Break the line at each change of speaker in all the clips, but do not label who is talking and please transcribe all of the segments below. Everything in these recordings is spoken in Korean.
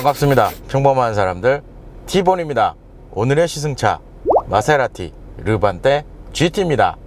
반갑습니다. 평범한 사람들 T본입니다. 오늘의 시승차 마세라티 르반떼 GT입니다.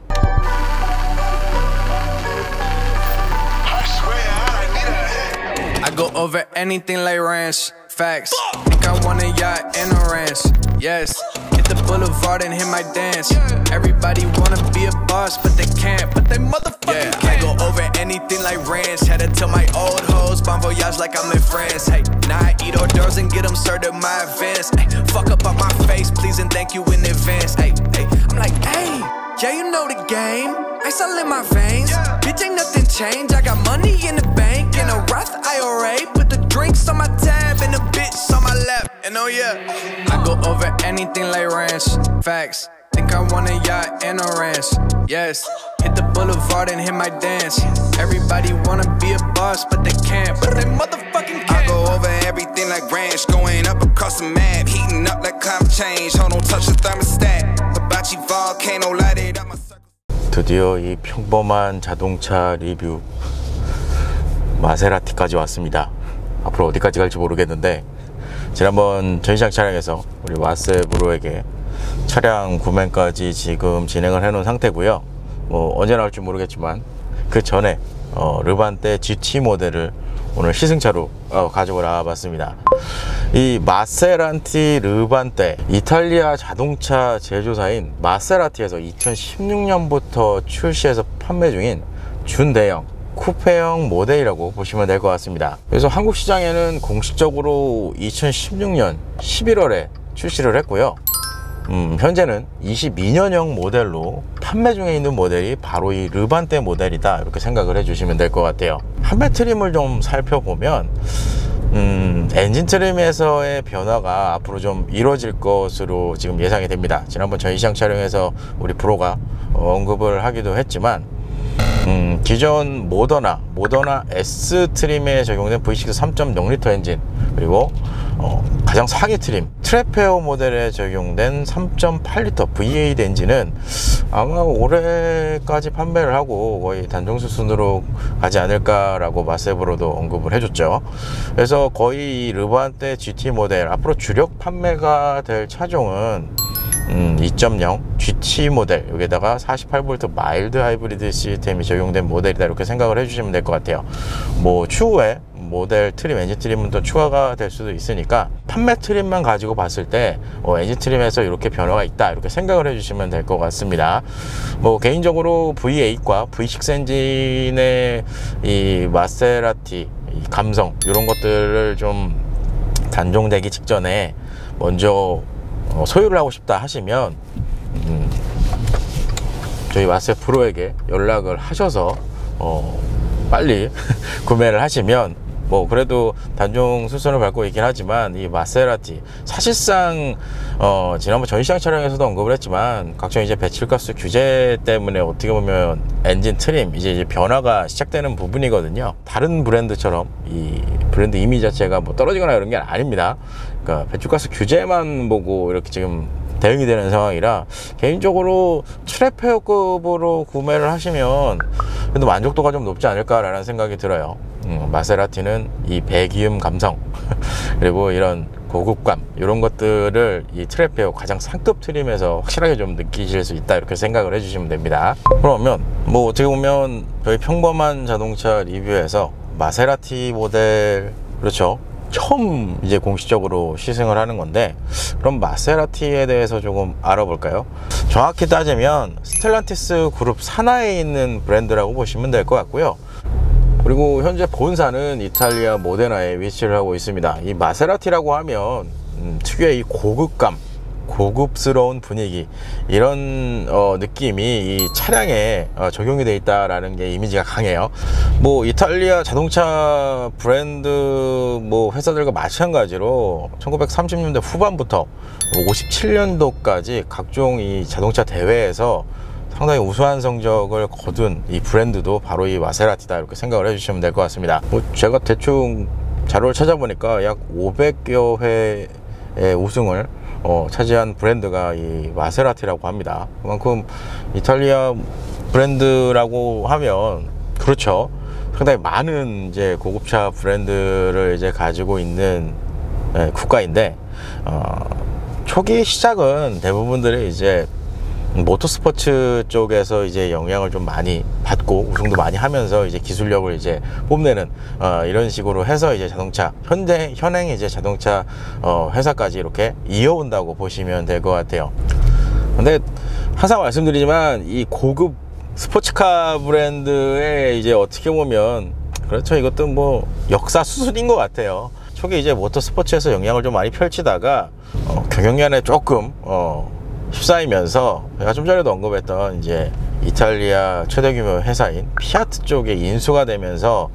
I go over anything like ranch facts. Think I want a yacht and a ranch. Yes, hit the boulevard and hit my dance. Everybody wanna be a boss, but they can't. But they motherfucking can't. I go over anything like ranch. Had to tell my old hoes, bon voyage like I'm in France. Hey, now I eat hors d'oeuvres and get them served at my advance. Hey, fuck up on my face, please and thank you in advance. Hey, hey, I'm like, hey, yeah, you know the game. Ice all in my veins. Bitch, ain't nothing changed. I got money in the bank in a Roth IRA. Put the drinks on my tab and the bitch on my lap. And oh yeah, I go over anything like ranch facts. Think I want a yacht and a ranch. Yes, hit the boulevard and hit my dance. Everybody wanna be a boss, but they can't. But they motherfucking can't.
I go over everything like ranch, going up across the map, heating up like climate change. Hold on, touch the thermostat. Hibachi volcano lighted up my circle.
드디어 이 평범한 자동차 리뷰 마세라티까지 왔습니다. 앞으로 어디까지 갈지 모르겠는데, 지난번 전시장 촬영에서 우리 마세브로에게 차량 구매까지 지금 진행을 해 놓은 상태고요. 뭐 언제 나올지 모르겠지만 그 전에 르반떼 GT 모델을 오늘 시승차로 가지고 나와봤습니다. 이 마세라티 르반떼, 이탈리아 자동차 제조사인 마세라티에서 2016년부터 출시해서 판매 중인 준대형 쿠페형 모델이라고 보시면 될 것 같습니다. 그래서 한국 시장에는 공식적으로 2016년 11월에 출시를 했고요. 현재는 22년형 모델로 판매 중에 있는 모델이 바로 이 르반떼 모델이다, 이렇게 생각을 해주시면 될 것 같아요. 판매 트림을 좀 살펴보면 엔진 트림에서의 변화가 앞으로 좀 이루어질 것으로 지금 예상이 됩니다. 지난번 전시장 촬영에서 우리 프로가 언급을 하기도 했지만, 기존 모더나 S 트림에 적용된 V6 3.0L 엔진, 그리고 가장 상위 트림 트레페어 모델에 적용된 3.8L V8 엔진은 아마 올해까지 판매를 하고 거의 단종수 순으로 가지 않을까라고 마세브로도 언급을 해줬죠. 그래서 거의 르반떼 GT 모델 앞으로 주력 판매가 될 차종은 2.0 GT 모델, 여기다가 48V 마일드 하이브리드 시스템이 적용된 모델이다, 이렇게 생각을 해주시면 될 것 같아요. 뭐 추후에 모델 트림, 엔진 트림은 또 추가가 될 수도 있으니까 판매 트림만 가지고 봤을 때 엔진 트림에서 이렇게 변화가 있다, 이렇게 생각을 해주시면 될 것 같습니다. 뭐 개인적으로 V8과 V6 엔진의 이 마세라티 이 감성, 이런 것들을 좀 단종되기 직전에 먼저 소유를 하고 싶다 하시면 저희 마세프로에게 연락을 하셔서 빨리 구매를 하시면, 뭐 그래도 단종 수순을 밟고 있긴 하지만 이 마세라티 사실상 지난번 전시장 촬영에서도 언급을 했지만 각종 이제 배출가스 규제 때문에 어떻게 보면 엔진 트림 이제 변화가 시작되는 부분이거든요. 다른 브랜드처럼 이 브랜드 이미지 자체가 뭐 떨어지거나 이런 게 아닙니다. 그러니까 배출가스 규제만 보고 이렇게 지금 대응이 되는 상황이라, 개인적으로 트레페어급으로 구매를 하시면 그래도 만족도가 좀 높지 않을까라는 생각이 들어요. 마세라티는 이 배기음 감성 그리고 이런 고급감, 이런 것들을 이 트레페어 가장 상급 트림에서 확실하게 좀 느끼실 수 있다, 이렇게 생각을 해주시면 됩니다. 그러면 뭐 어떻게 보면 저희 평범한 자동차 리뷰에서 마세라티 모델, 그렇죠, 처음 이제 공식적으로 시승을 하는 건데, 그럼 마세라티에 대해서 조금 알아볼까요? 정확히 따지면 스텔란티스 그룹 산하에 있는 브랜드라고 보시면 될 것 같고요. 그리고 현재 본사는 이탈리아 모데나에 위치를 하고 있습니다. 이 마세라티라고 하면 특유의 이 고급감, 고급스러운 분위기, 이런 느낌이 이 차량에 적용이 되어 있다라는 게 이미지가 강해요. 뭐 이탈리아 자동차 브랜드 뭐 회사들과 마찬가지로 1930년대 후반부터 57년도까지 각종 이 자동차 대회에서 상당히 우수한 성적을 거둔 이 브랜드도 바로 이 마세라티다, 이렇게 생각을 해주시면 될 것 같습니다. 뭐 제가 대충 자료를 찾아보니까 약 500여 회의 우승을 차지한 브랜드가 이 마세라티라고 합니다. 그만큼 이탈리아 브랜드라고 하면, 그렇죠, 상당히 많은 이제 고급차 브랜드를 이제 가지고 있는 국가인데 초기 시작은 대부분들이 이제 모터스포츠 쪽에서 이제 영향을 좀 많이 받고 우승도 많이 하면서 이제 기술력을 이제 뽐내는 이런 식으로 해서 이제 자동차 현행 이제 자동차 회사까지 이렇게 이어온다고 보시면 될 것 같아요. 근데 항상 말씀드리지만 이 고급 스포츠카 브랜드의 이제 어떻게 보면 그렇죠, 이것도 뭐 역사 수순인 것 같아요. 초기 이제 모터스포츠에서 영향을 좀 많이 펼치다가 경영난에 조금 휩싸이면서 제가 좀 전에도 언급했던 이제 이탈리아 최대 규모 회사인 피아트 쪽에 인수가 되면서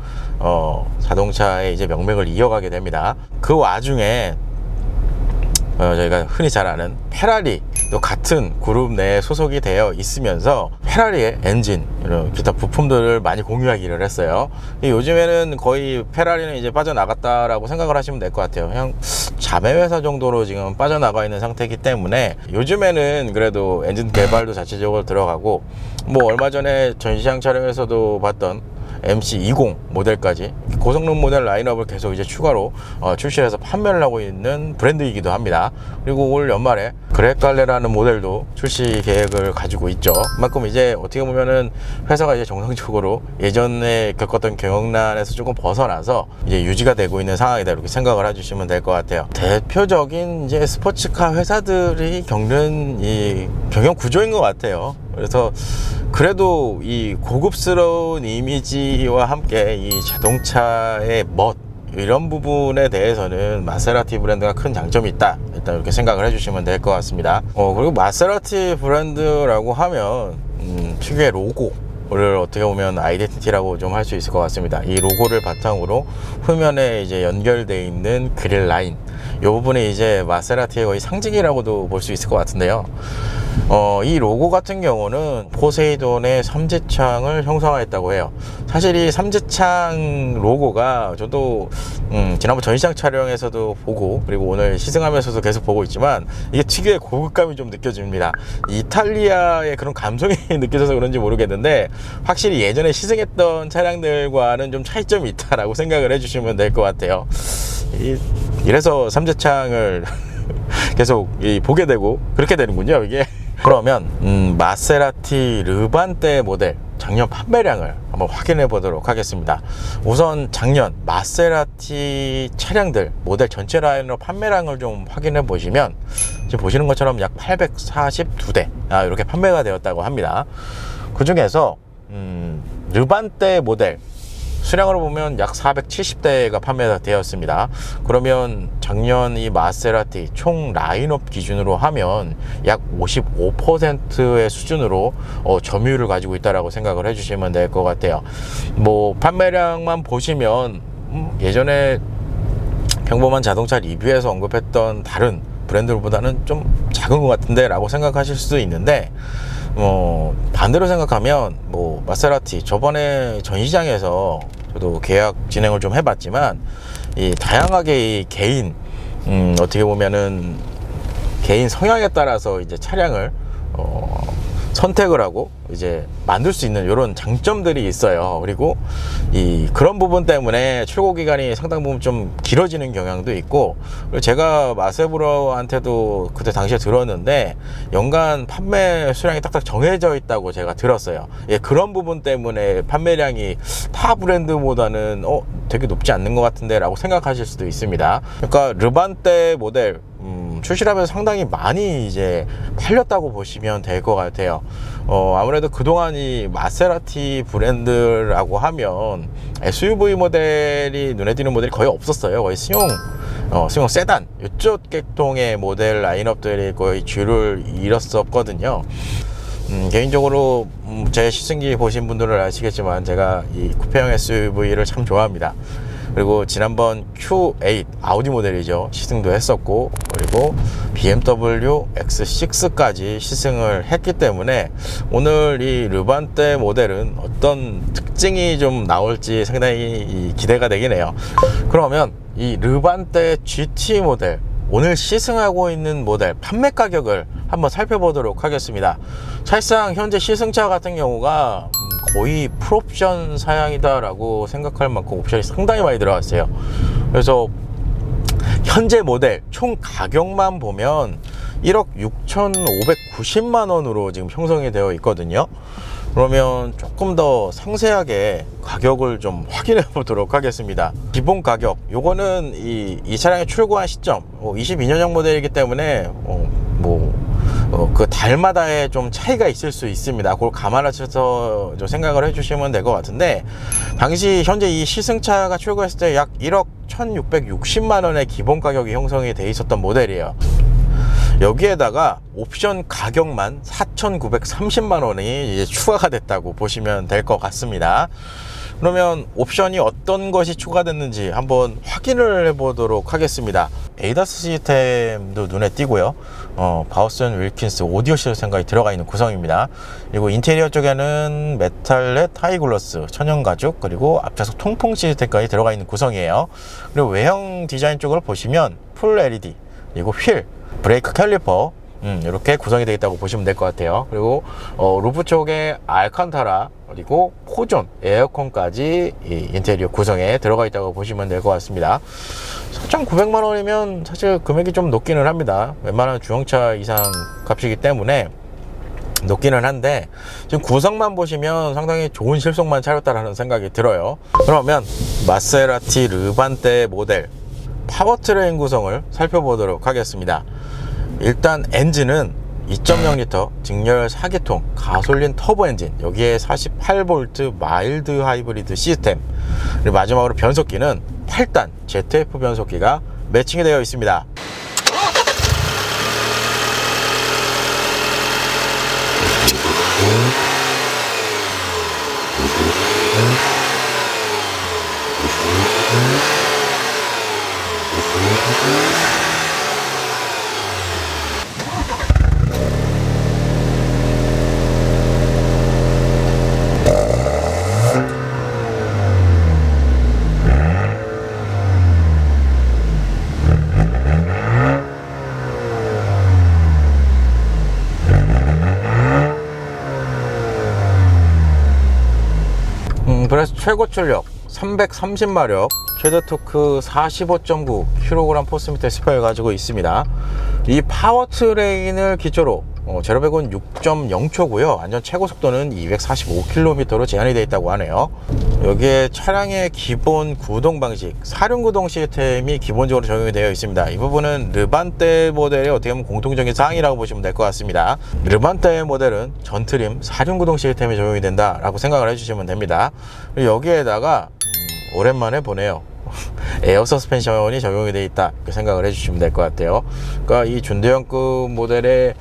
자동차의 이제 명맥을 이어가게 됩니다. 그 와중에 저희가 흔히 잘 아는 페라리 또 같은 그룹 내에 소속이 되어 있으면서 페라리의 엔진 이런 기타 부품들을 많이 공유하기를 했어요. 요즘에는 거의 페라리는 이제 빠져나갔다라고 생각을 하시면 될 것 같아요. 그냥 자매 회사 정도로 지금 빠져나가 있는 상태이기 때문에 요즘에는 그래도 엔진 개발도 자체적으로 들어가고 뭐 얼마 전에 전시장 촬영에서도 봤던 MC20 모델까지 고성능 모델 라인업을 계속 이제 추가로 출시해서 판매를 하고 있는 브랜드이기도 합니다. 그리고 올 연말에 그레칼레라는 모델도 출시 계획을 가지고 있죠. 그만큼 이제 어떻게 보면은 회사가 이제 정상적으로 예전에 겪었던 경영난에서 조금 벗어나서 이제 유지가 되고 있는 상황이다, 이렇게 생각을 해주시면 될 것 같아요. 대표적인 이제 스포츠카 회사들이 겪는 이 경영 구조인 것 같아요. 그래서 그래도 이 고급스러운 이미지와 함께 이 자동차의 멋 이런 부분에 대해서는 마세라티 브랜드가 큰 장점이 있다, 일단 이렇게 생각을 해주시면 될 것 같습니다. 그리고 마세라티 브랜드라고 하면 특유의 로고를 어떻게 보면 아이덴티티라고 좀 할 수 있을 것 같습니다. 이 로고를 바탕으로 후면에 이제 연결되어 있는 그릴 라인, 이 부분이 이제 마세라티의 거의 상징이라고도 볼 수 있을 것 같은데요. 이 로고 같은 경우는 포세이돈의 삼재창을 형상화했다고 해요. 사실 이 삼재창 로고가 저도 지난번 전시장 촬영에서도 보고 그리고 오늘 시승하면서도 계속 보고 있지만 이게 특유의 고급감이 좀 느껴집니다. 이탈리아의 그런 감성이 느껴져서 그런지 모르겠는데 확실히 예전에 시승했던 차량들과는 좀 차이점이 있다라고 생각을 해주시면 될 것 같아요. 이래서 삼재창을 계속 보게 되고 그렇게 되는군요, 이게. 그러면 마세라티 르반떼 모델 작년 판매량을 한번 확인해 보도록 하겠습니다. 우선 작년 마세라티 차량들 모델 전체 라인업 판매량을 좀 확인해 보시면 지금 보시는 것처럼 약 842대 이렇게 판매가 되었다고 합니다. 그 중에서 르반떼 모델 수량으로 보면 약 470대가 판매가 되었습니다. 그러면 작년 이 마세라티 총 라인업 기준으로 하면 약 55%의 수준으로 점유율을 가지고 있다라고 생각을 해주시면 될 것 같아요. 뭐 판매량만 보시면 예전에 평범한 자동차 리뷰에서 언급했던 다른 브랜드보다는 좀 작은 것 같은데 라고 생각하실 수도 있는데 반대로 생각하면 마세라티 저번에 전시장에서 저도 계약 진행을 좀 해봤지만 이 다양하게 이 개인 어떻게 보면은 개인 성향에 따라서 이제 차량을 선택을 하고 이제 만들 수 있는 이런 장점들이 있어요. 그리고 그런 부분 때문에 출고 기간이 상당 부분 좀 길어지는 경향도 있고, 그리고 제가 마세브로한테도 그때 당시에 들었는데 연간 판매 수량이 딱딱 정해져 있다고 제가 들었어요. 그런 부분 때문에 판매량이 타 브랜드보다는 되게 높지 않는 것 같은데 라고 생각하실 수도 있습니다. 그러니까 르반떼 모델 출시를 하면서 상당히 많이 이제 팔렸다고 보시면 될 것 같아요. 아무래도 그동안 이 마세라티 브랜드라고 하면 SUV 모델이 눈에 띄는 모델이 거의 없었어요. 거의 승용 세단 이쪽 계통의 모델 라인업들이 거의 주를 이뤘었거든요. 개인적으로 제 시승기 보신 분들은 아시겠지만 제가 이 쿠페형 SUV를 참 좋아합니다. 그리고 지난번 Q8 아우디 모델이죠, 시승도 했었고, 그리고 BMW X6까지 시승을 했기 때문에 오늘 이 르반떼 모델은 어떤 특징이 좀 나올지 상당히 기대가 되긴 해요. 그러면 이 르반떼 GT 모델 오늘 시승하고 있는 모델 판매 가격을 한번 살펴보도록 하겠습니다. 사실상 현재 시승차 같은 경우가 거의 풀옵션 사양이다 라고 생각할 만큼 옵션이 상당히 많이 들어갔어요. 그래서 현재 모델 총 가격만 보면 1억 6,590만 원으로 지금 형성이 되어 있거든요. 그러면 조금 더 상세하게 가격을 좀 확인해 보도록 하겠습니다. 기본 가격, 요거는 이 차량의 출고한 시점 22년형 모델이기 때문에 그 달마다의 좀 차이가 있을 수 있습니다. 그걸 감안하셔서 좀 생각을 해주시면 될 것 같은데, 당시 현재 이 시승차가 출고했을 때 약 1억 1,660만 원의 기본 가격이 형성이 돼 있었던 모델이에요. 여기에다가 옵션 가격만 4,930만 원이 이제 추가가 됐다고 보시면 될 것 같습니다. 그러면 옵션이 어떤 것이 추가됐는지 한번 확인을 해 보도록 하겠습니다. 에이다스 시스템도 눈에 띄고요. 바우슨 윌킨스 오디오 시스템까지 들어가 있는 구성입니다. 그리고 인테리어 쪽에는 메탈렛 하이글로스 천연 가죽, 그리고 앞좌석 통풍 시스템까지 들어가 있는 구성이에요. 그리고 외형 디자인 쪽을 보시면 풀 LED, 그리고 휠, 브레이크 캘리퍼 이렇게 구성이 되어 있다고 보시면 될 것 같아요. 그리고 루프 쪽에 알칸타라, 그리고 포존, 에어컨까지 이 인테리어 구성에 들어가 있다고 보시면 될 것 같습니다. 4,900만 원이면 사실 금액이 좀 높기는 합니다. 웬만한 중형차 이상 값이기 때문에 높기는 한데, 지금 구성만 보시면 상당히 좋은 실속만 차렸다라는 생각이 들어요. 그러면 마세라티 르반떼 모델 파워트레인 구성을 살펴보도록 하겠습니다. 일단 엔진은 2.0L 직렬 4기통 가솔린 터보 엔진, 여기에 48V 마일드 하이브리드 시스템, 그리고 마지막으로 변속기는 8단 ZF 변속기가 매칭이 되어 있습니다. 그래서 최고 출력 330마력, 최대 토크 45.9kg 포스미터 스퍼를 가지고 있습니다. 이 파워트레인을 기초로 제로백은 6.0초고요 완전 최고 속도는 245km로 제한이 되어 있다고 하네요. 여기에 차량의 기본 구동 방식, 사륜 구동 시스템이 기본적으로 적용이 되어 있습니다. 이 부분은 르반떼 모델의 어떻게 보면 공통적인 사항이라고 보시면 될 것 같습니다. 르반떼 모델은 전트림 사륜 구동 시스템이 적용이 된다라고 생각을 해주시면 됩니다. 그리고 여기에다가 오랜만에 보네요. 에어 서스펜션이 적용이 되어 있다, 이렇게 생각을 해주시면 될 것 같아요. 그러니까 이 준대형급 모델의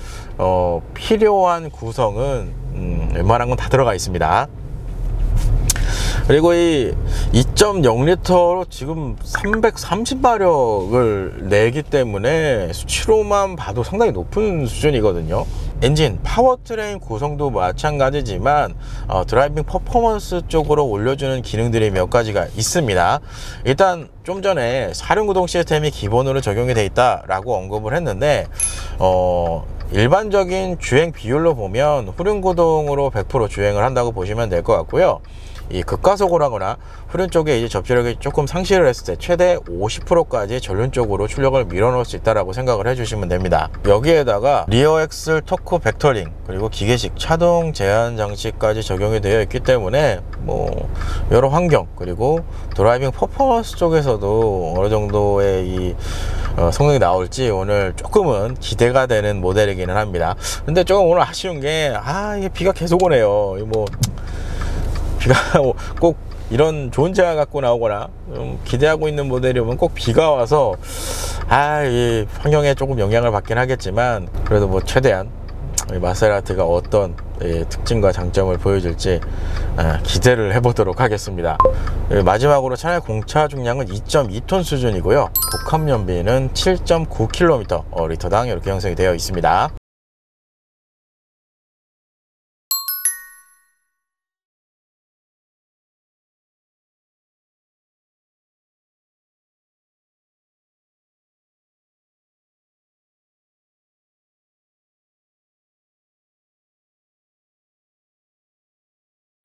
필요한 구성은 웬만한 건 다 들어가 있습니다. 그리고 이 2.0L로 지금 330마력을 내기 때문에 수치로만 봐도 상당히 높은 수준이거든요. 엔진, 파워트레인 구성도 마찬가지지만 드라이빙 퍼포먼스 쪽으로 올려주는 기능들이 몇 가지가 있습니다. 일단 좀 전에 사륜구동 시스템이 기본으로 적용이 되어 있다라고 언급을 했는데, 일반적인 주행 비율로 보면 후륜구동으로 100% 주행을 한다고 보시면 될 것 같고요. 이 급가속을 하거나 후륜 쪽에 이제 접지력이 조금 상실을 했을 때 최대 50%까지 전륜 쪽으로 출력을 밀어넣을 수 있다라고 생각을 해주시면 됩니다. 여기에다가 리어 엑셀 토크 벡터링, 그리고 기계식 차동 제한 장치까지 적용이 되어 있기 때문에 여러 환경, 그리고 드라이빙 퍼포먼스 쪽에서도 어느 정도의 이 성능이 나올지 오늘 조금은 기대가 되는 모델이기는 합니다. 근데 조금 오늘 아쉬운 게 이게 비가 계속 오네요. 비가 꼭 이런 좋은 차 갖고 나오거나 기대하고 있는 모델이 오면 꼭 비가 와서 이 환경에 조금 영향을 받긴 하겠지만, 그래도 최대한 마세라티가 어떤 특징과 장점을 보여줄지 기대를 해보도록 하겠습니다. 마지막으로 차량의 공차 중량은 2.2톤 수준이고요, 복합 연비는 7.9km 리터당 이렇게 형성이 되어 있습니다.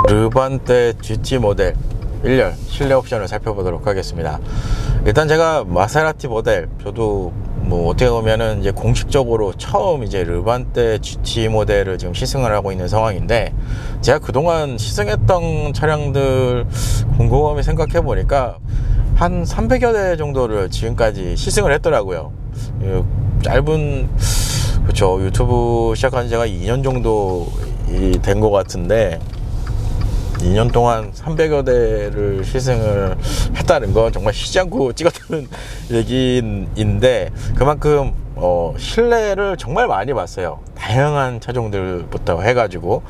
르반떼 GT 모델 1열 실내 옵션을 살펴보도록 하겠습니다. 일단 제가 마세라티 모델, 저도 뭐 어떻게 보면은 이제 공식적으로 처음 이제 르반떼 GT 모델을 지금 시승을 하고 있는 상황인데, 제가 그동안 시승했던 차량들 곰곰이 생각해 보니까 한 300여 대 정도를 지금까지 시승을 했더라고요. 짧은, 그렇죠, 유튜브 시작한 지가 2년 정도 된 것 같은데, 2년 동안 300여 대를 시승을 했다는 건 정말 쉬지 않고 찍었다는 얘기인데, 그만큼 실내를 정말 많이 봤어요. 다양한 차종들부터 해가지고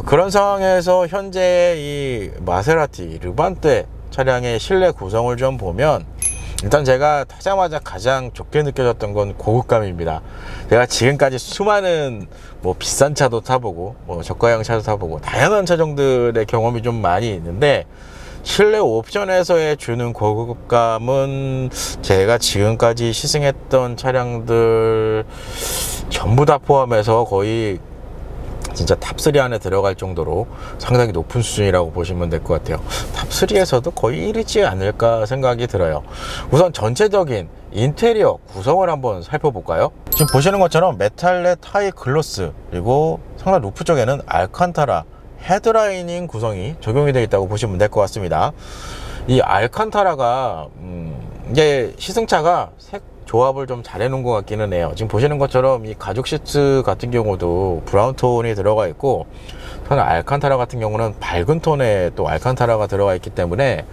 그런 상황에서 현재 이 마세라티 르반떼 차량의 실내 구성을 좀 보면, 일단 제가 타자마자 가장 좋게 느껴졌던 건 고급감입니다. 제가 지금까지 수많은 뭐 비싼 차도 타보고 뭐 저가형 차도 타보고 다양한 차종들의 경험이 좀 많이 있는데, 실내 옵션에서의 주는 고급감은 제가 지금까지 시승했던 차량들 전부 다 포함해서 거의 진짜 탑3 안에 들어갈 정도로 상당히 높은 수준이라고 보시면 될 것 같아요. 탑3에서도 거의 1위지 않을까 생각이 들어요. 우선 전체적인 인테리어 구성을 한번 살펴볼까요? 지금 보시는 것처럼 메탈레 타이 글로스, 그리고 상단 루프 쪽에는 알칸타라 헤드라이닝 구성이 적용이 되어 있다고 보시면 될 것 같습니다. 이 알칸타라가 이제 시승차가 색 조합을 좀 잘 해놓은 것 같기는 해요. 지금 보시는 것처럼 이 가죽 시트 같은 경우도 브라운 톤이 들어가 있고, 알칸타라 같은 경우는 밝은 톤에 또 알칸타라가 들어가 있기 때문에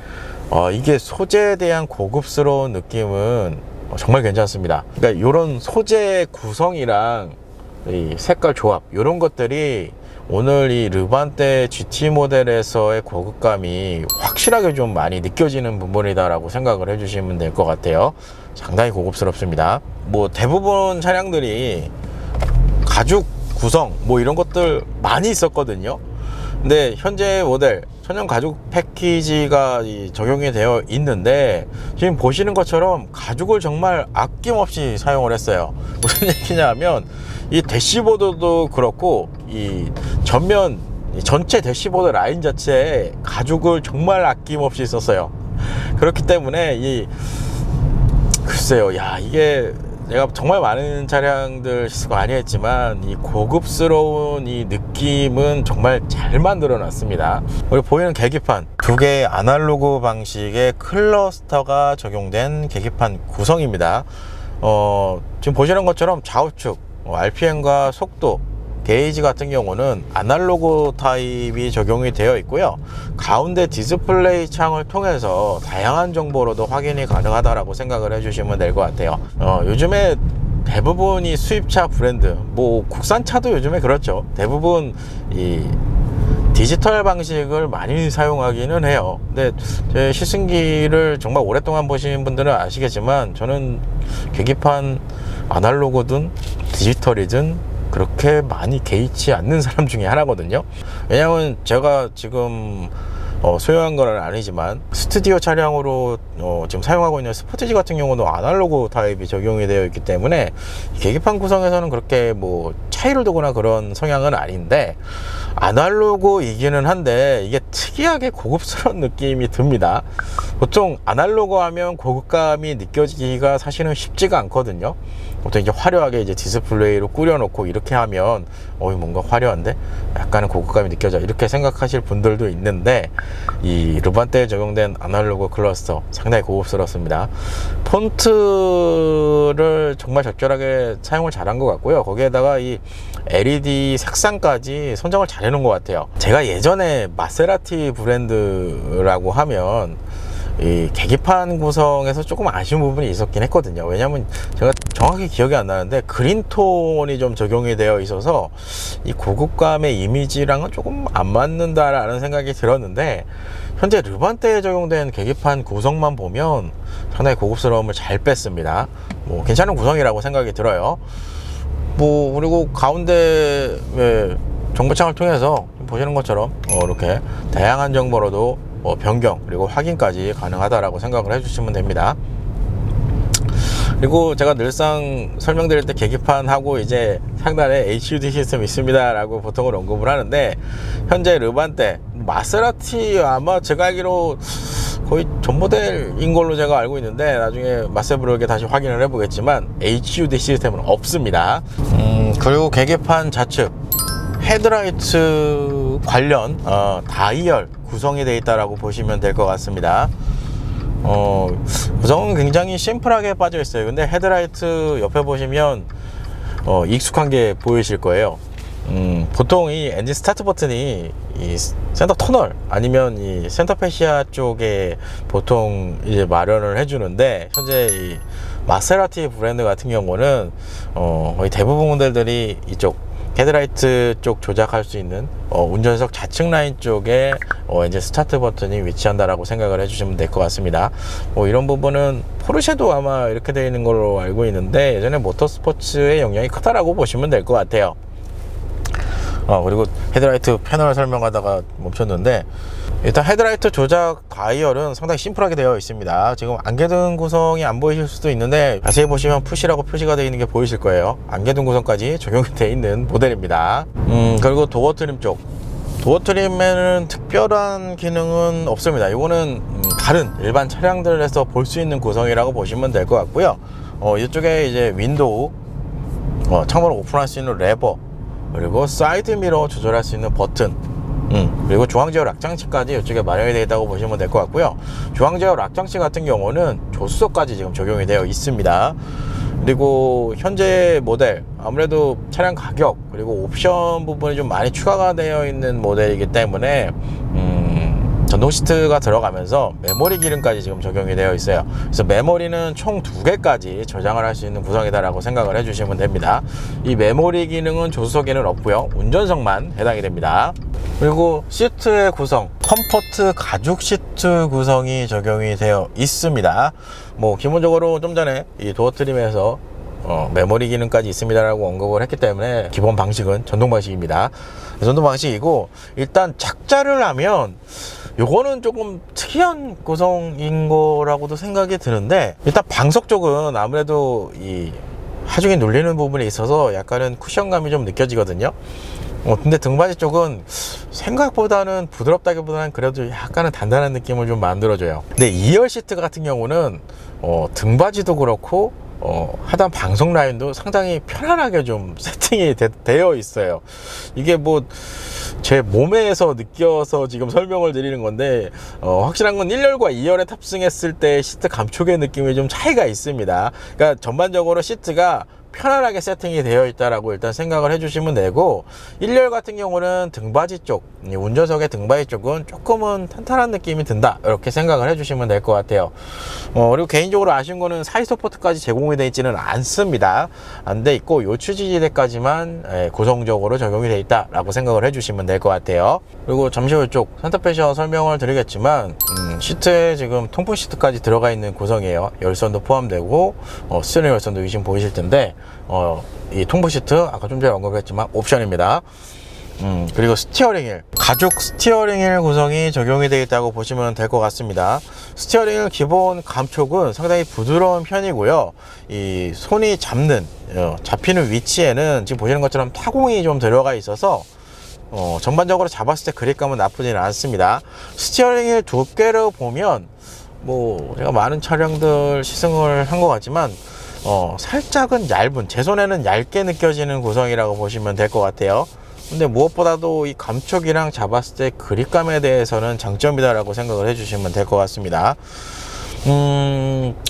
이게 소재에 대한 고급스러운 느낌은 정말 괜찮습니다. 그러니까 이런 소재 구성이랑 이 색깔 조합, 이런 것들이 오늘 이 르반떼 GT 모델에서의 고급감이 확실하게 좀 많이 느껴지는 부분이다 라고 생각을 해주시면 될 것 같아요. 상당히 고급스럽습니다. 뭐 대부분 차량들이 가죽 구성 뭐 이런 것들 많이 있었거든요. 근데 현재 모델 천연 가죽 패키지가 적용이 되어 있는데, 지금 보시는 것처럼 가죽을 정말 아낌없이 사용을 했어요. 무슨 얘기냐 하면, 이 대시보드도 그렇고 이 전면 전체 대시보드 라인 자체에 가죽을 정말 아낌없이 썼어요. 그렇기 때문에 글쎄요, 야, 이게 내가 정말 많은 차량들 시승 많이 했지만 이 고급스러운 이 느낌은 정말 잘 만들어 놨습니다. 우리 보이는 계기판, 두 개의 아날로그 방식의 클러스터가 적용된 계기판 구성입니다. 지금 보시는 것처럼 좌우측 RPM과 속도 게이지 같은 경우는 아날로그 타입이 적용이 되어 있고요. 가운데 디스플레이 창을 통해서 다양한 정보로도 확인이 가능하다라고 생각을 해주시면 될 것 같아요. 요즘에 대부분이 수입차 브랜드, 뭐 국산차도 요즘에 그렇죠. 대부분 이 디지털 방식을 많이 사용하기는 해요. 근데 제 시승기를 정말 오랫동안 보신 분들은 아시겠지만, 저는 계기판 아날로그든 디지털이든 그렇게 많이 개의치 않는 사람 중에 하나거든요. 왜냐하면 제가 지금 소유한 건 아니지만 스튜디오 차량으로 지금 사용하고 있는 스포티지 같은 경우도 아날로그 타입이 적용이 되어 있기 때문에 계기판 구성에서는 그렇게 뭐 차이를 두거나 그런 성향은 아닌데, 아날로그이기는 한데 이게 특이하게 고급스러운 느낌이 듭니다. 보통 아날로그 하면 고급감이 느껴지기가 사실은 쉽지가 않거든요. 보통 이제 화려하게 이제 디스플레이로 꾸려놓고 이렇게 하면 뭔가 화려한데 약간은 고급감이 느껴져, 이렇게 생각하실 분들도 있는데, 이 르반떼에 적용된 아날로그 클러스터 상당히 고급스럽습니다. 폰트를 정말 적절하게 사용을 잘한 것 같고요. 거기에다가 이 LED 색상까지 선정을 잘 해놓은 것 같아요. 제가 예전에 마세라티 브랜드라고 하면 이 계기판 구성에서 조금 아쉬운 부분이 있었긴 했거든요. 왜냐면 제가 정확히 기억이 안 나는데 그린톤이 좀 적용이 되어 있어서 이 고급감의 이미지랑은 조금 안 맞는다라는 생각이 들었는데, 현재 르반떼에 적용된 계기판 구성만 보면 상당히 고급스러움을 잘 뺐습니다. 뭐 괜찮은 구성이라고 생각이 들어요. 뭐 그리고 가운데 정보창을 통해서 보시는 것처럼 이렇게 다양한 정보로도 변경 그리고 확인까지 가능하다라고 생각을 해주시면 됩니다. 그리고 제가 늘상 설명드릴 때 계기판하고 이제 상단에 HUD 시스템이 있습니다 라고 보통은 언급을 하는데, 현재 르반떼 마세라티 아마 제가 알기로 거의 전 모델인 걸로 제가 알고 있는데 나중에 마세브로에게 다시 확인을 해보겠지만 HUD 시스템은 없습니다. 그리고 계기판 좌측 헤드라이트 관련 다이얼 구성이 되어 있다고 보시면 될 것 같습니다. 구성은 굉장히 심플하게 빠져 있어요. 근데 헤드라이트 옆에 보시면 익숙한 게 보이실 거예요. 보통 이 엔진 스타트 버튼이 이 센터 터널 아니면 이 센터 패시아 쪽에 보통 이제 마련을 해주는데, 현재 이 마세라티 브랜드 같은 경우는 거의 대부분 모델들이 이쪽 헤드라이트 쪽 조작할 수 있는 운전석 좌측 라인 쪽에 이제 스타트 버튼이 위치한다라고 생각을 해주시면 될 것 같습니다. 이런 부분은 포르쉐도 아마 이렇게 되어 있는 걸로 알고 있는데, 예전에 모터스포츠의 영향이 크다라고 보시면 될 것 같아요. 그리고 헤드라이트 패널 설명하다가 멈췄는데, 일단 헤드라이트 조작 다이얼은 상당히 심플하게 되어 있습니다. 지금 안개등 구성이 안 보이실 수도 있는데 자세히 보시면 푸시라고 표시가 되어 있는 게 보이실 거예요. 안개등 구성까지 적용이 되어 있는 모델입니다. 그리고 도어 트림 쪽, 도어 트림에는 특별한 기능은 없습니다. 이거는 다른 일반 차량들에서 볼 수 있는 구성이라고 보시면 될 것 같고요. 이쪽에 이제 윈도우, 창문을 오픈할 수 있는 레버, 그리고 사이드 미러 조절할 수 있는 버튼, 그리고 중앙제어 락 장치까지 이쪽에 마련이 되어 있다고 보시면 될 것 같고요. 중앙제어 락 장치 같은 경우는 조수석까지 지금 적용이 되어 있습니다. 그리고 현재 모델, 아무래도 차량 가격 그리고 옵션 부분이 좀 많이 추가가 되어 있는 모델이기 때문에 전동 시트가 들어가면서 메모리 기능까지 지금 적용이 되어 있어요. 그래서 메모리는 총 2개까지 저장을 할 수 있는 구성이다라고 생각을 해주시면 됩니다. 이 메모리 기능은 조수석에는 없고요, 운전석만 해당이 됩니다. 그리고 시트의 구성, 컴포트 가죽 시트 구성이 적용이 되어 있습니다. 기본적으로 좀 전에 이 도어 트림에서 메모리 기능까지 있습니다라고 언급을 했기 때문에 기본 방식은 전동 방식입니다. 전동 방식이고, 일단 착자를 하면 요거는 조금 특이한 구성인 거라고도 생각이 드는데, 일단 방석 쪽은 아무래도 이 하중에 눌리는 부분에 있어서 약간은 쿠션감이 좀 느껴지거든요. 근데 등받이 쪽은 생각보다는 부드럽다기보다는 그래도 약간은 단단한 느낌을 좀 만들어줘요. 근데 2열 시트 같은 경우는 등받이도 그렇고 하단 방석 라인도 상당히 편안하게 좀 세팅이 되어 있어요. 이게 제 몸에서 느껴서 지금 설명을 드리는 건데, 확실한 건 1열과 2열에 탑승했을 때 시트 감촉의 느낌이 좀 차이가 있습니다. 그러니까 전반적으로 시트가 편안하게 세팅이 되어 있다라고 일단 생각을 해주시면 되고, 1열 같은 경우는 등받이 쪽, 운전석의 등받이 쪽은 조금은 탄탄한 느낌이 든다, 이렇게 생각을 해주시면 될 것 같아요. 그리고 개인적으로 아쉬운 거는 사이 서포트까지 제공이 되어 있지는 않습니다. 안 돼 있고 요추지지대까지만 고정적으로 적용이 되어 있다라고 생각을 해주시면 될 것 같아요. 그리고 잠시 후 이쪽 센터패시아 설명을 드리겠지만, 시트에 지금 통풍 시트까지 들어가 있는 구성이에요. 열선도 포함되고 스티어링 열선도 지금 보이실 텐데, 이 통풍 시트 아까 좀 전에 언급했지만 옵션입니다. 그리고 스티어링 휠, 가죽 스티어링 휠 구성이 적용이 되어 있다고 보시면 될 것 같습니다. 스티어링 휠 기본 감촉은 상당히 부드러운 편이고요. 이 손이 잡히는 위치에는 지금 보시는 것처럼 타공이 좀 들어가 있어서 전반적으로 잡았을 때 그립감은 나쁘지는 않습니다. 스티어링 휠 두께를 보면 제가 많은 차량들 시승을 한 것 같지만 살짝은 얇은, 제 손에는 얇게 느껴지는 구성이라고 보시면 될 것 같아요. 근데 무엇보다도 이 감촉이랑 잡았을 때 그립감에 대해서는 장점이다 라고 생각을 해주시면 될 것 같습니다.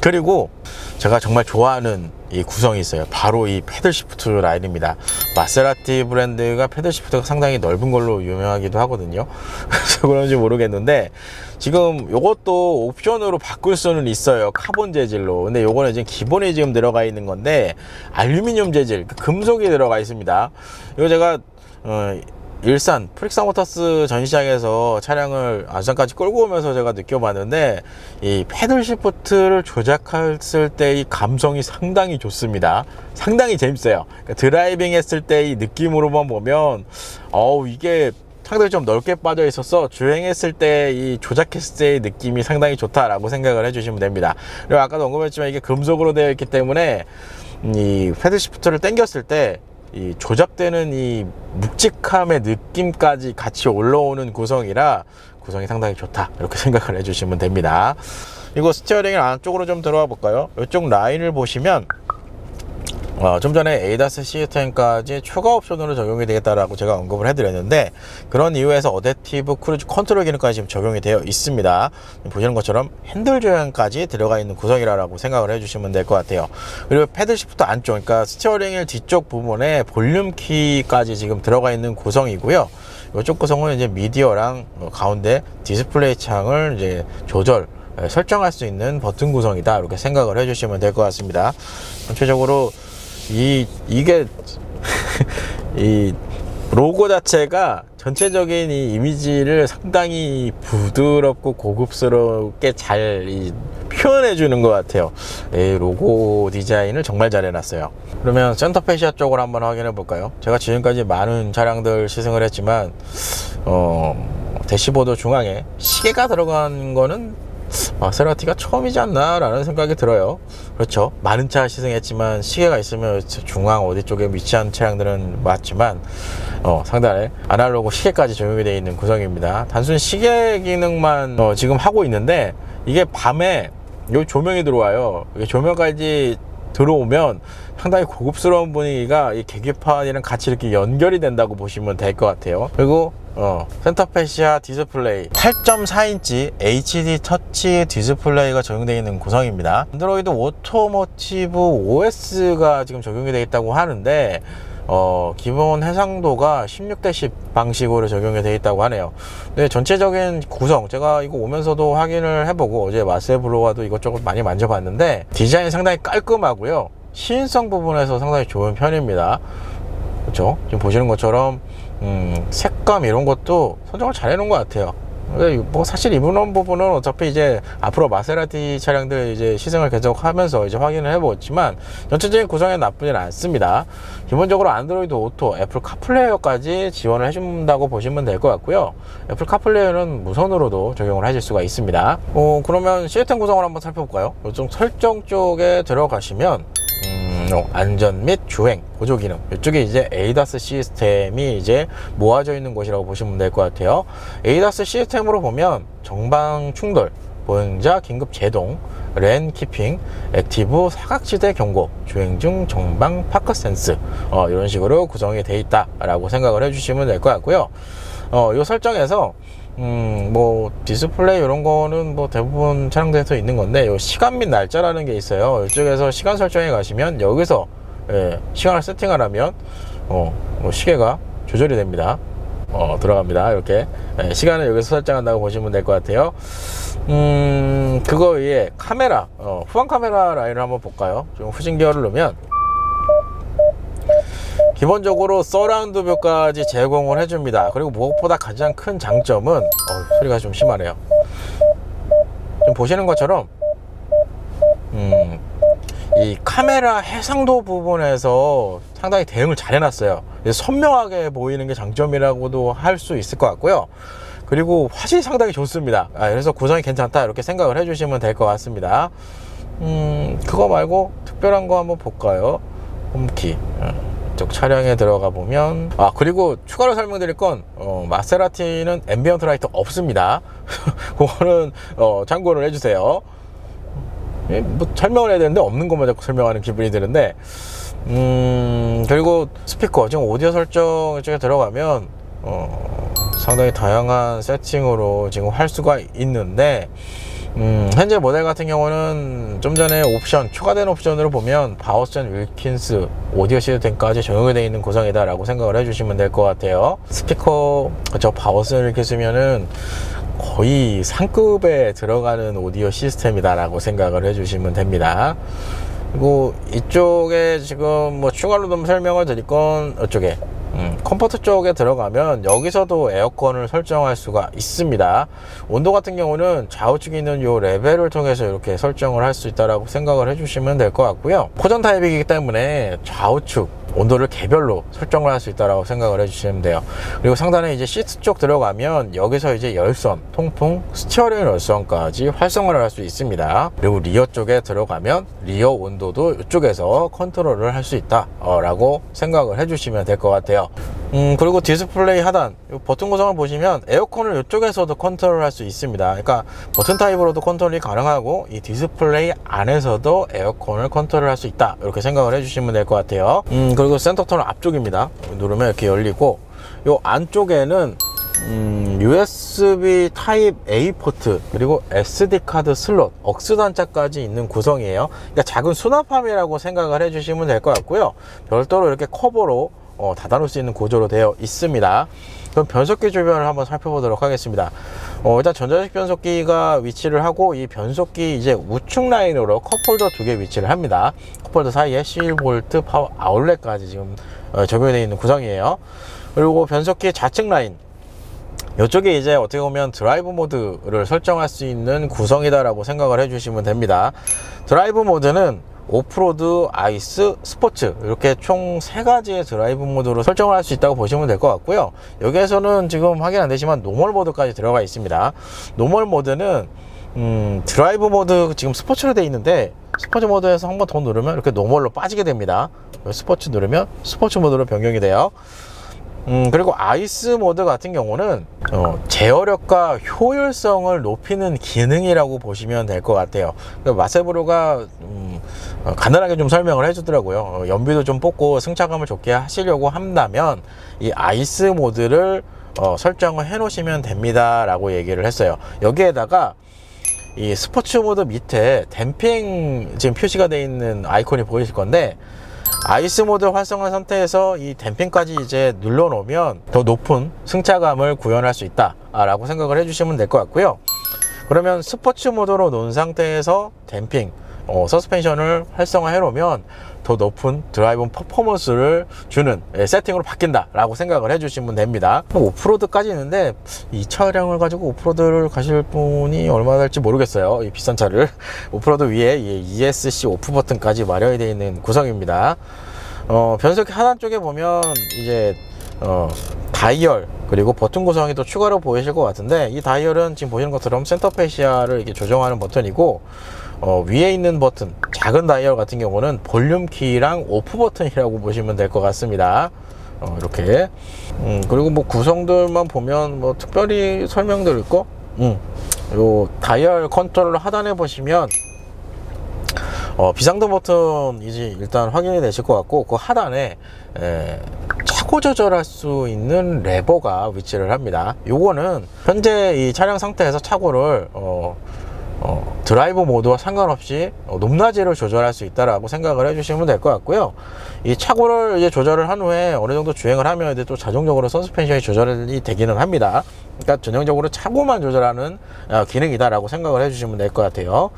그리고 제가 정말 좋아하는 이 구성이 있어요. 바로 이 패들 시프트 라인입니다. 마세라티 브랜드가 패들 시프트가 상당히 넓은 걸로 유명하기도 하거든요. 그래서 그런지 모르겠는데, 지금 요것도 옵션으로 바꿀 수는 있어요. 카본 재질로. 근데 요거는 지금 기본에 지금 들어가 있는 건데, 알루미늄 재질, 금속이 들어가 있습니다. 이거 제가 일산 프릭사 모터스 전시장에서 차량을 안산까지 끌고 오면서 제가 느껴봤는데, 이 패들 시프트를 조작했을 때 이 감성이 상당히 좋습니다. 상당히 재밌어요. 그러니까 드라이빙 했을 때 이 느낌으로만 보면 이게 상당히 좀 넓게 빠져 있어서 주행했을 때 이 조작했을 때의 느낌이 상당히 좋다라고 생각을 해주시면 됩니다. 그리고 아까도 언급했지만 이게 금속으로 되어 있기 때문에 이 패들 시프트를 당겼을 때 이 조작되는 이 묵직함의 느낌까지 같이 올라오는 구성이라 구성이 상당히 좋다 이렇게 생각을 해주시면 됩니다. 이거 스티어링 안쪽으로 좀 들어와 볼까요? 이쪽 라인을 보시면 좀 전에 ADAS 시스템까지 추가 옵션으로 적용이 되겠다라고 제가 언급을 해드렸는데, 그런 이유에서 어댑티브 크루즈 컨트롤 기능까지 지금 적용이 되어 있습니다. 보시는 것처럼 핸들 조향까지 들어가 있는 구성이라고 생각을 해주시면 될 것 같아요. 그리고 패들 시프트 안쪽, 그러니까 스티어링 휠 뒤쪽 부분에 볼륨 키까지 지금 들어가 있는 구성이고요. 이쪽 구성은 이제 미디어랑 가운데 디스플레이 창을 이제 설정할 수 있는 버튼 구성이다 이렇게 생각을 해주시면 될 것 같습니다. 전체적으로 이게 이 로고 자체가 전체적인 이 이미지를 상당히 부드럽고 고급스럽게 잘 표현해 주는 것 같아요. 이 로고 디자인을 정말 잘 해놨어요. 그러면 센터 페시아 쪽을 한번 확인해 볼까요? 제가 지금까지 많은 차량들 시승을 했지만 대시보드 중앙에 시계가 들어간 거는 마세라티가 처음이지 않나 라는 생각이 들어요. 그렇죠, 많은 차 시승했지만 시계가 있으면 중앙 어디 쪽에 위치한 차량들은 맞지만 상단에 아날로그 시계까지 적용이 되어 있는 구성입니다. 단순 시계 기능만 지금 하고 있는데, 이게 밤에 요 조명이 들어와요. 조명까지 들어오면 상당히 고급스러운 분위기가 이 계기판이랑 같이 이렇게 연결이 된다고 보시면 될 것 같아요. 그리고 센터 페시아 디스플레이 8.4인치 HD 터치 디스플레이가 적용되어 있는 구성입니다. 안드로이드 오토모티브 OS가 지금 적용이 되어 있다고 하는데 기본 해상도가 16:10 방식으로 적용이 되어 있다고 하네요. 근데 전체적인 구성, 제가 이거 오면서도 확인을 해보고 어제 마세 브로와도 이것저것 많이 만져봤는데 디자인이 상당히 깔끔하고요, 시인성 부분에서 상당히 좋은 편입니다. 그렇죠? 지금 보시는 것처럼 색감 이런 것도 선정을 잘 해놓은 것 같아요. 뭐 사실 이 부분은 어차피 이제 앞으로 마세라티 차량들 이제 시승을 계속 하면서 이제 확인을 해보았지만 전체적인 구성에 나쁘진 않습니다. 기본적으로 안드로이드 오토, 애플 카플레이어까지 지원을 해준다고 보시면 될 것 같고요. 애플 카플레이어는 무선으로도 적용을 하실 수가 있습니다. 그러면 시스템 구성을 한번 살펴볼까요? 이쪽 설정 쪽에 들어가시면 안전 및 주행 보조 기능, 이쪽에 이제 ADAS 시스템이 이제 모아져 있는 곳이라고 보시면 될 것 같아요. ADAS 시스템으로 보면 정방 충돌, 보행자 긴급 제동, 랜 키핑, 액티브 사각지대 경고, 주행 중 정방 파크 센스, 이런 식으로 구성이 되어 있다 라고 생각을 해주시면 될 것 같고요. 이 설정에서 뭐 디스플레이 이런 거는 뭐 대부분 차량들에서 있는 건데, 요 시간 및 날짜라는 게 있어요. 이쪽에서 시간 설정에 가시면 여기서 시간을 세팅을 하면 뭐 시계가 조절이 됩니다. 들어갑니다. 이렇게 시간을 여기서 설정한다고 보시면 될 것 같아요. 그거 위에 카메라, 후방 카메라 라인을 한번 볼까요? 좀 후진 기어를 넣으면 기본적으로 서라운드 뷰까지 제공을 해줍니다. 그리고 무엇보다 가장 큰 장점은 소리가 좀 심하네요. 좀 보시는 것처럼 이 카메라 해상도 부분에서 상당히 대응을 잘 해놨어요. 선명하게 보이는 게 장점이라고도 할 수 있을 것 같고요. 그리고 화질이 상당히 좋습니다. 그래서 구성이 괜찮다 이렇게 생각을 해주시면 될 것 같습니다. 그거 말고 특별한 거 한번 볼까요? 홈키, 이쪽 차량에 들어가 보면, 그리고 추가로 설명드릴 건 마세라티는 앰비언트 라이트 없습니다. 그거는 참고를 해주세요. 뭐 설명을 해야 되는데 없는 것만 자꾸 설명하는 기분이 드는데, 그리고 스피커, 지금 오디오 설정 쪽에 들어가면 상당히 다양한 세팅으로 지금 할 수가 있는데, 현재 모델 같은 경우는 좀 전에 옵션, 추가된 옵션으로 보면 바우스앤 윌킨스 오디오 시스템까지 적용이 되어 있는 구성이다 라고 생각을 해주시면 될 것 같아요. 스피커, 그쵸, 바우스앤 윌킨스면은 거의 상급에 들어가는 오디오 시스템이다 라고 생각을 해주시면 됩니다. 그리고 이쪽에 지금 뭐 추가로 좀 설명을 드릴 건 이쪽에 컴포트 쪽에 들어가면 여기서도 에어컨을 설정할 수가 있습니다. 온도 같은 경우는 좌우측에 있는 요 레벨을 통해서 이렇게 설정을 할 수 있다라고 생각을 해주시면 될 것 같고요. 포전 타입이기 때문에 좌우측 온도를 개별로 설정을 할 수 있다고 생각을 해주시면 돼요. 그리고 상단에 이제 시트 쪽 들어가면 여기서 이제 열선, 통풍, 스티어링 열선까지 활성화를 할 수 있습니다. 그리고 리어 쪽에 들어가면 리어 온도도 이쪽에서 컨트롤을 할 수 있다 라고 생각을 해주시면 될 것 같아요. 그리고 디스플레이 하단 버튼 구성을 보시면 에어컨을 이쪽에서도 컨트롤 할 수 있습니다. 그러니까 버튼 타입으로도 컨트롤이 가능하고 이 디스플레이 안에서도 에어컨을 컨트롤 할 수 있다, 이렇게 생각을 해주시면 될 것 같아요. 그리고 센터 터널 앞쪽입니다. 누르면 이렇게 열리고, 요 안쪽에는 USB 타입 A 포트, 그리고 SD 카드 슬롯, 억스 단자까지 있는 구성이에요. 그러니까 작은 수납함이라고 생각을 해주시면 될 것 같고요. 별도로 이렇게 커버로 닫아놓을 수 있는 구조로 되어 있습니다. 그럼 변속기 주변을 한번 살펴보도록 하겠습니다. 일단 전자식 변속기가 위치를 하고, 이 변속기 이제 우측 라인으로 컵홀더 2개 위치를 합니다. 컵홀더 사이에 11V 파워 아울렛까지 지금 적용이 되어 있는 구성이에요. 그리고 변속기 좌측 라인, 이쪽에 이제 어떻게 보면 드라이브 모드를 설정할 수 있는 구성이다 라고 생각을 해주시면 됩니다. 드라이브 모드는 오프로드, 아이스, 스포츠, 이렇게 총 3가지의 드라이브 모드로 설정을 할 수 있다고 보시면 될 것 같고요. 여기에서는 지금 확인 안 되지만 노멀 모드까지 들어가 있습니다. 노멀 모드는 드라이브 모드 지금 스포츠로 되어 있는데, 스포츠 모드에서 한 번 더 누르면 이렇게 노멀로 빠지게 됩니다. 스포츠 누르면 스포츠 모드로 변경이 돼요. 그리고 아이스 모드 같은 경우는 제어력과 효율성을 높이는 기능이라고 보시면 될 것 같아요. 마세브로가 간단하게 좀 설명을 해주더라고요. 연비도 좀 뽑고 승차감을 좋게 하시려고 한다면 이 아이스 모드를 설정을 해 놓으시면 됩니다 라고 얘기를 했어요. 여기에다가 이 스포츠 모드 밑에 댐핑 지금 표시가 되어 있는 아이콘이 보이실 건데, 아이스 모드 활성화 상태에서 이 댐핑까지 이제 눌러 놓으면 더 높은 승차감을 구현할 수 있다 라고 생각을 해주시면 될 것 같고요. 그러면 스포츠 모드로 놓은 상태에서 댐핑, 서스펜션을 활성화해 놓으면 더 높은 드라이브 퍼포먼스를 주는 세팅으로 바뀐다 라고 생각을 해주시면 됩니다. 오프로드까지 있는데 이 차량을 가지고 오프로드를 가실 분이 얼마나 될지 모르겠어요. 이 비싼 차를. 오프로드 위에 ESC 오프 버튼까지 마련이 되어 있는 구성입니다. 변속기 하단 쪽에 보면 이제 다이얼, 그리고 버튼 구성이 또 추가로 보이실 것 같은데, 이 다이얼은 지금 보시는 것처럼 센터 페시아를 이렇게 조정하는 버튼이고, 위에 있는 버튼, 작은 다이얼 같은 경우는 볼륨 키랑 오프 버튼이라고 보시면 될 것 같습니다. 이렇게. 그리고 뭐 구성들만 보면 뭐 특별히 설명드릴 거, 요 다이얼 컨트롤러 하단에 보시면 비상등 버튼이지 일단 확인이 되실 것 같고, 그 하단에 차고 조절할 수 있는 레버가 위치를 합니다. 요거는 현재 이 차량 상태에서 차고를 드라이브 모드와 상관없이 높낮이를 조절할 수 있다라고 생각을 해주시면 될 것 같고요. 이 차고를 이제 조절을 한 후에 어느 정도 주행을 하면 이제 또 자동적으로 서스펜션이 조절이 되기는 합니다. 그러니까 전형적으로 차고만 조절하는 기능이다라고 생각을 해주시면 될 것 같아요.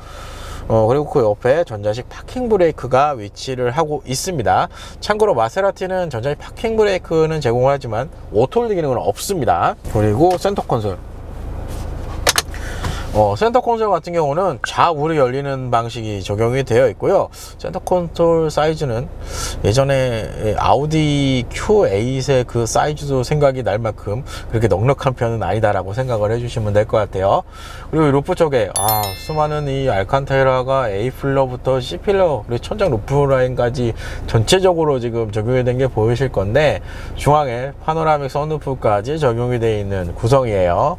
그리고 그 옆에 전자식 파킹 브레이크가 위치를 하고 있습니다. 참고로 마세라티는 전자식 파킹 브레이크는 제공을 하지만 오토홀드 기능은 없습니다. 그리고 센터 콘솔, 센터 콘솔 같은 경우는 좌우로 열리는 방식이 적용이 되어 있고요. 센터 콘솔 사이즈는 예전에 아우디 Q8의 그 사이즈도 생각이 날 만큼 그렇게 넉넉한 편은 아니다라고 생각을 해주시면 될 것 같아요. 그리고 이 루프 쪽에 수많은 이 알칸테라가 A 필러부터 C 필러, 그리고 천장 루프 라인까지 전체적으로 지금 적용이 된 게 보이실 건데, 중앙에 파노라믹 선루프까지 적용이 되어 있는 구성이에요.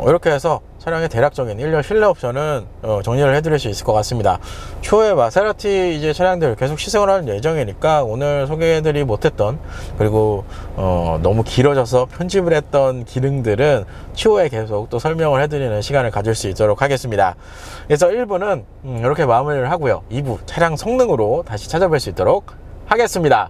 이렇게 해서 차량의 대략적인 1열 실내 옵션은 정리를 해드릴 수 있을 것 같습니다. 추후에 마세라티 이제 차량들 계속 시승을 할 예정이니까 오늘 소개해드리 못했던, 그리고 너무 길어져서 편집을 했던 기능들은 추후에 계속 또 설명을 해드리는 시간을 가질 수 있도록 하겠습니다. 그래서 1부는 이렇게 마무리를 하고요. 2부 차량 성능으로 다시 찾아뵐 수 있도록 하겠습니다.